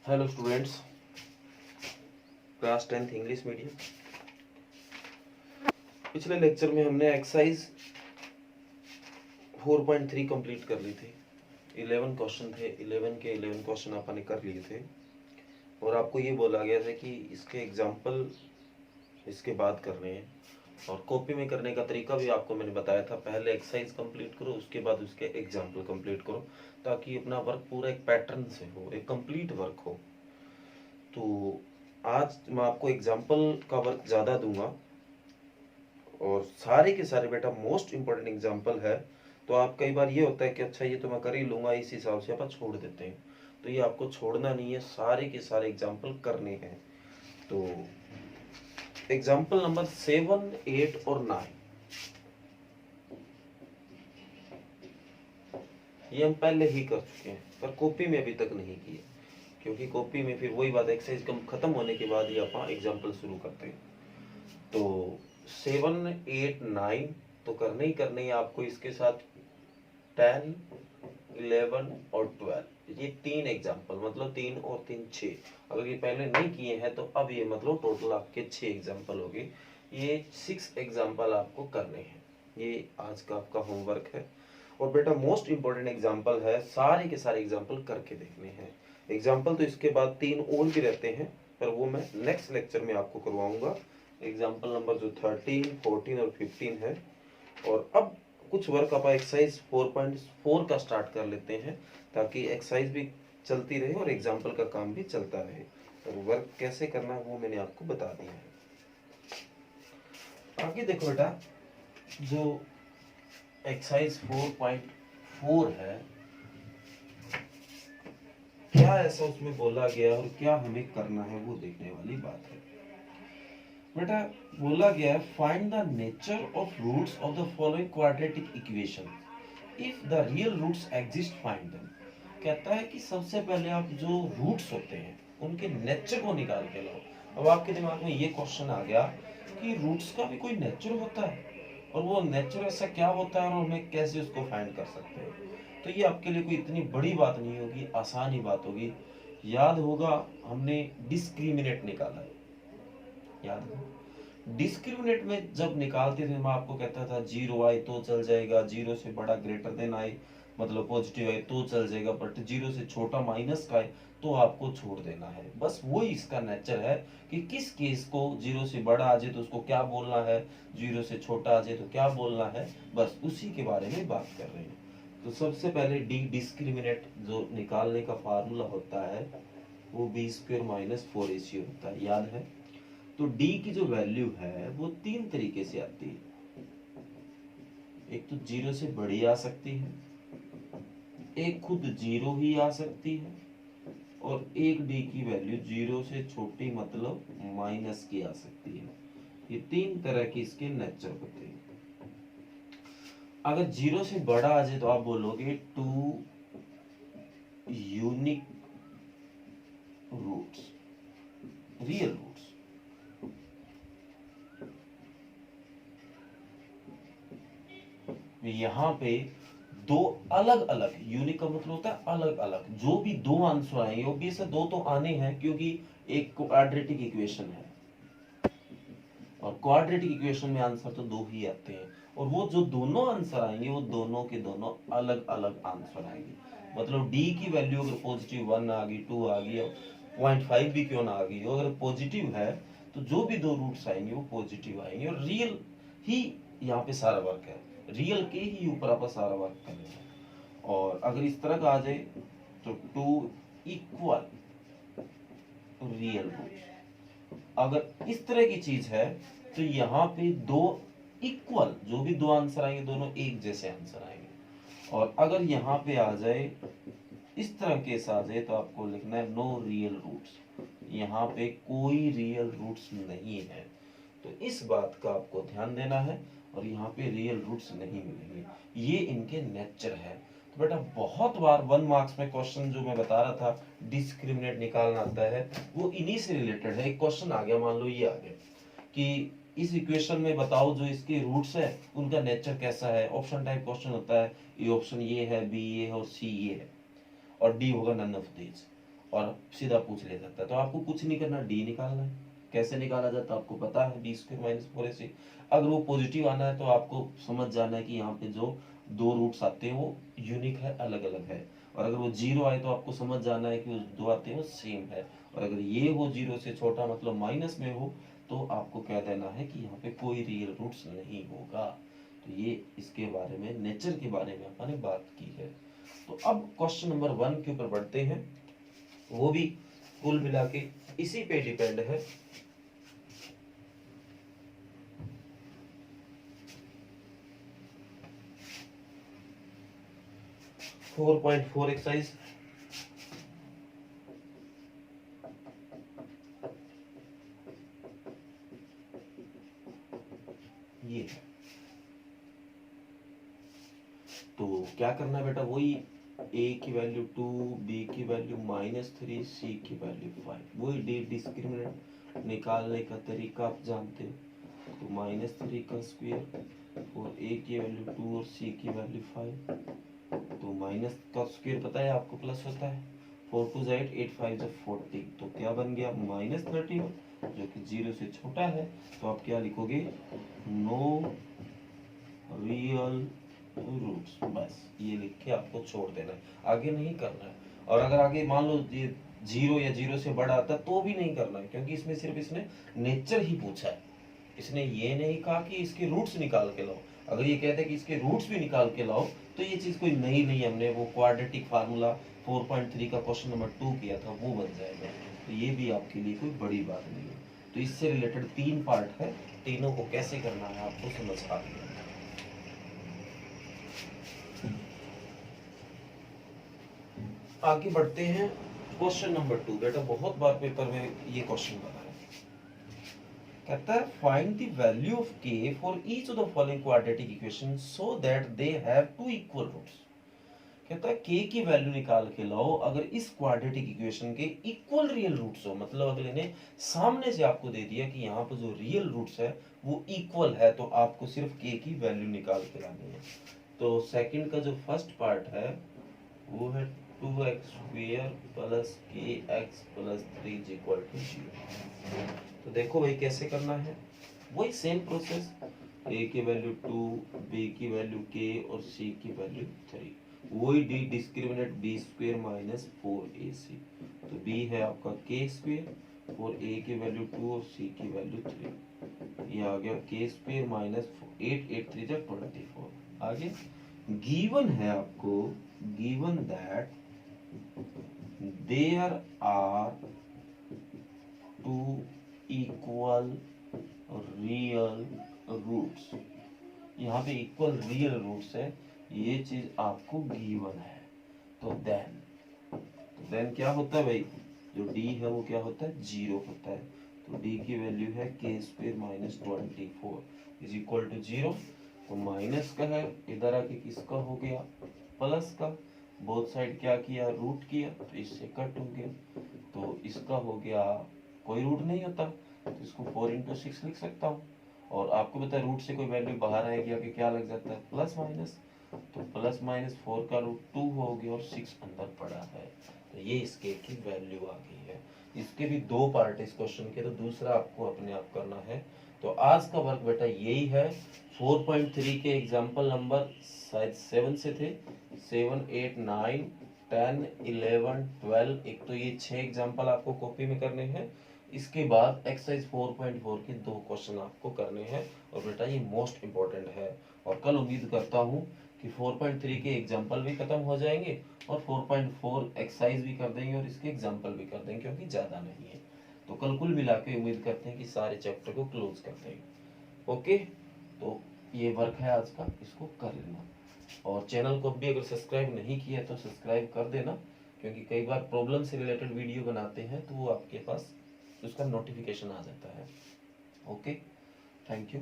Hello students, class 10th English medium. पिछले lecture में हमने एक्सरसाइज 4.3 कंप्लीट कर ली थी। 11 क्वेश्चन थे, 11 के 11 क्वेश्चन अपन ने कर लिए थे और आपको ये बोला गया था कि इसके एग्जाम्पल इसके बाद करने हैं और कॉपी में करने का तरीका भी आपको मैंने बताया था। पहले एक्सरसाइज कंप्लीट करो, उसके बाद उसके एग्जाम्पल कंप्लीट करो, ताकि अपना वर्क पूरा एक पैटर्न से हो, एक कंप्लीट वर्क हो। तो आज मैं आपको एग्जाम्पल का वर्क ज़्यादा दूंगा और सारे के सारे बेटा मोस्ट इंपॉर्टेंट एग्जाम्पल है। तो आप कई बार ये होता है कि अच्छा ये तो मैं कर ही लूंगा, इस हिसाब से अपन छोड़ देते हैं। तो ये आपको छोड़ना नहीं है, सारे के सारे एग्जाम्पल करने हैं। तो एग्जाम्पल नंबर 7, 8 और 9 ये हम पहले ही कर चुके हैं, पर कॉपी में अभी तक नहीं किए, क्योंकि कॉपी में फिर वही बात, एक्सरसाइज कम खत्म होने के बाद ही अपन एग्जाम्पल शुरू करते हैं। तो 7, 8, 9 तो करने ही करने ही आपको। इसके साथ 10, 11 और 12 ये 3 एग्जाम्पल, मतलब 3 और 3 6। अगर ये पहले नहीं किए हैं तो अब ये मतलब टोटल आपके 6 एग्जाम्पल हो गए। ये 6 एग्जाम्पल आपको करने हैं। ये आज का आपका होमवर्क है और बेटा मोस्ट इंपॉर्टेंट एग्जाम्पल है, सारे के सारे एग्जाम्पल करके देखने हैं। एग्जाम्पल तो इसके बाद 3 और भी रहते हैं, पर वो मैं नेक्स्ट लेक्चर में आपको करवाऊंगा। एग्जाम्पल नंबर जो 13, 14 और 15 है। और अब कुछ वर्क आप एक्सरसाइज 4.4 का स्टार्ट कर लेते हैं, ताकि एक्सरसाइज भी चलती रहे और एग्जाम्पल का काम भी चलता रहे। और वर्क कैसे करना है वो मैंने आपको बता दिया है। आगे देखो बेटा, जो एक्सरसाइज 4.4 है, क्या ऐसा उसमें बोला गया और क्या हमें करना है वो देखने वाली बात है। बेटा बोला गया है, find the nature of roots of the following quadratic equation, if the real roots exist find them. कहता है कि सबसे पहले आप जो रूट्स होते हैं उनके नेचर को निकाल के लाओ। अब आपके दिमाग में ये क्वेश्चन आ गया कि रूट्स का भी कोई नेचर होता है, और वो नेचर ऐसा क्या होता है और हमें कैसे उसको फाइंड कर सकते हैं। तो ये आपके लिए कोई इतनी बड़ी बात नहीं होगी, आसान ही बात होगी। याद होगा हमने डिस्क्रिमिनेट निकाला, याद है डिस्क्रिमिनेट में जब निकालते थे मैं आपको कहता था 0 आए तो चल जाएगा, 0 से बड़ा ग्रेटर देन आए मतलब पॉजिटिव आए तो चल जाएगा, बट 0 से छोटा माइनस का आए तो आपको छोड़ देना है। बस वही इसका नेचर है कि किस केस को 0 से बड़ा आ जाए तो उसको क्या बोलना है, 0 से छोटा आ जाए तो क्या बोलना है, बस उसी के बारे में बात कर रहे हैं। तो सबसे पहले डिस्क्रिमिनेट जो निकालने का फार्मूला होता है वो b² - 4ac होता है, याद है। तो d की जो वैल्यू है वो 3 तरीके से आती है। एक तो 0 से बड़ी आ सकती है, एक खुद 0 ही आ सकती है, और एक d की वैल्यू 0 से छोटी मतलब माइनस की आ सकती है। ये 3 तरह की इसके नेचर होते हैं। अगर 0 से बड़ा आ जाए तो आप बोलोगे 2 यूनिक रूट्स, रियल रूट्स। यहाँ पे दो अलग अलग, यूनिक का मतलब होता है अलग अलग, जो भी दो आंसर आएंगे ऑब्वियस है दो तो आने हैं, क्योंकि एक क्वाड्रेटिक इक्वेशन है और क्वाड्रेटिक इक्वेशन में आंसर तो दो ही आते हैं, और वो जो दोनों आंसर आएंगे वो दोनों के दोनों अलग अलग आंसर आएंगे। मतलब d की वैल्यू अगर पॉजिटिव 1 आ गई, 2 आ गई, 0.5 भी क्यों ना आ गई हो, अगर पॉजिटिव है तो जो भी दो रूट्स आएंगे वो पॉजिटिव आएंगे। और रियल ही यहाँ पे सारा वर्क है, रियल के ही ऊपर आप सारा वर्क करना है। और अगर इस तरह का आ जाए तो 2 इक्वल रियल रूट्स। अगर इस तरह की चीज है तो यहाँ पे दो इक्वल, जो भी दो आंसर आएंगे दोनों एक जैसे आंसर आएंगे। और अगर यहाँ पे आ जाए इस तरह केस आ जाए तो आपको लिखना है नो रियल रूट्स, यहाँ पे कोई रियल रूट्स नहीं है। तो इस बात का आपको ध्यान देना है, और यहाँ पे रियल रूट्स नहीं मिलेंगे, ये इनके नेचर है। तो बेटा बहुत बार 1 मार्क्स में क्वेश्चन जो मैं बता रहा था डिस्क्रिमिनेट निकालना आता है, वो इन्हीं से रिलेटेड है। एक क्वेश्चन आ गया, मान लो ये आ गया कि इस इक्वेशन में बताओ जो इसके रूट्स है उनका नेचर कैसा है। ऑप्शन टाइप क्वेश्चन होता है, ये ऑप्शन ये है, बी ये है और सी ये है, और डी होगा नन ऑफ दीज। और सीधा पूछ ले सकता है। तो आपको कुछ नहीं करना, डी निकालना है। कैसे निकाला जाता है आपको पता है, बी स्क्वायर माइनस 4ac। अगर वो पॉजिटिव आना है तो आपको समझ जाना है कि यहाँ पे जो दो रूट्स आते हैं वो यूनिक है, अलग अलग है। और अगर वो जीरो आए तो आपको समझ जाना है कि वो दो आते हैं वो सेम है। और अगर ये हो जीरो से छोटा मतलब माइनस में हो तो आपको कह देना है कि यहाँ पे कोई रियल रूट्स नहीं होगा। तो ये इसके बारे में, नेचर के बारे में अपने बात की है। तो अब क्वेश्चन नंबर 1 के ऊपर बढ़ते हैं। वो भी कुल मिला के इसी पे डिपेंड है। फोर पॉइंट फोर एक्सरसाइज, ये है। तो क्या करना है बेटा, वही a की वैल्यू 2, b की वैल्यू -3, c की वैल्यू 5, वही डिस्क्रिमिनेंट निकालने का तरीका आप जानते हो। तो -3 का स्क्वायर और a की वैल्यू 2 और c की वैल्यू 5। तो माइनस का स्क्वायर पता है आपको प्लस होता है, 4 2 8, 8 5 40। तो क्या बन गया -31, जो कि 0 से छोटा है। तो आप क्या लिखोगे, नो रियल रूट्स। बस ये लिख के आपको छोड़ देना है, आगे नहीं करना है। और अगर आगे मान लो ये 0 या 0 से बड़ा आता तो भी नहीं करना है, क्योंकि इसमें सिर्फ इसने नेचर ही पूछा है। इसने ये नहीं कहा कि इसके रूट्स निकाल के लाओ। अगर ये कहते कि इसके रूट्स भी निकाल के लाओ तो ये चीज कोई नई नहीं, हमने वो क्वाड्रेटिक फार्मूला 4.3 का क्वेश्चन नंबर 2 किया था, वो बन जाएगा। तो ये भी आपके लिए कोई बड़ी बात नहीं है। तो इससे रिलेटेड 3 पार्ट है, तीनों को कैसे करना है आपको समझ आ गया। आगे बढ़ते हैं क्वेश्चन नंबर 2। बेटा बहुत बार पेपर में ये क्वेश्चन बना है, कहता है find the value of k for each of the following quadratic equation so that they have two equal roots. कहता है k की वैल्यू निकाल के लाओ अगर इस क्वाड्रेटिक इक्वेशन के इक्वल रियल रूट्स हो। मतलब अगले ने सामने से आपको दे दिया कि यहाँ पर जो रियल रूट्स है वो इक्वल है, तो आपको सिर्फ k की वैल्यू निकाल के लानी है। तो सेकंड का जो फर्स्ट पार्ट है वो है 2x square plus kx plus 3 is equal to 0। तो देखो भाई कैसे करना है, वही सेम प्रोसेस, a की वैल्यू 2, b की वैल्यू k और c की वैल्यू 3। वही discriminant b square minus 4ac। तो b है आपका k स्क्वायर और a की वैल्यू 2 और c की वैल्यू 3। ये आ गया k स्क्वायर माइनस 8 8 3 जा 24। आगे गिवन है आपको, given that there are two equal real roots. यहाँ पे इक्वल रियल रूट्स है, ये चीज आपको गिवन है। तो देन क्या होता है भाई, जो d है वो क्या होता है, 0 होता है। तो d की वैल्यू है k square minus 24 is equal to 0। तो माइनस का है, इधर आके किसका हो गया, प्लस का। बोथ साइड क्या किया, रूट किया, तो इससे कट हो गया। तो इसका हो गया, कोई रूट नहीं होता तो इसको 4 इंटू 6 लिख सकता हूँ। और आपको पता है रूट से कोई वैल्यू बाहर आएगी आगे क्या लग जाता है, प्लस माइनस। तो प्लस माइनस 4 का रूट 2 हो गया और 6 अंदर पड़ा है। तो ये इसके की वैल्यू आ गई है। इसके भी 2 पार्ट इस क्वेश्चन के, तो दूसरा आपको अपने आप करना है। तो आज का वर्क बेटा यही है। 4.3 के एग्जाम्पल नंबर शायद 7 से थे, 7 8 9 10 11 12। एक तो ये 6 एग्जाम्पल आपको कॉपी में करने हैं। इसके बाद एक्सरसाइज 4.4 के 2 क्वेश्चन आपको करने हैं। और बेटा ये मोस्ट इंपॉर्टेंट है। और कल उम्मीद करता हूँ कि 4.3 के एग्जाम्पल भी खत्म हो जाएंगे और 4.4 एक्सरसाइज भी कर देंगे और इसके एग्जाम्पल भी कर देंगे, क्योंकि ज़्यादा नहीं है। तो कल कुल मिला के उम्मीद करते हैं कि सारे चैप्टर को क्लोज कर देंगे। ओके, तो ये वर्क है आज का, इसको कर लेना। और चैनल को भी अगर सब्सक्राइब नहीं किया तो सब्सक्राइब कर देना, क्योंकि कई बार प्रॉब्लम से रिलेटेड वीडियो बनाते हैं तो वो आपके पास उसका नोटिफिकेशन आ जाता है। Okay, thank you.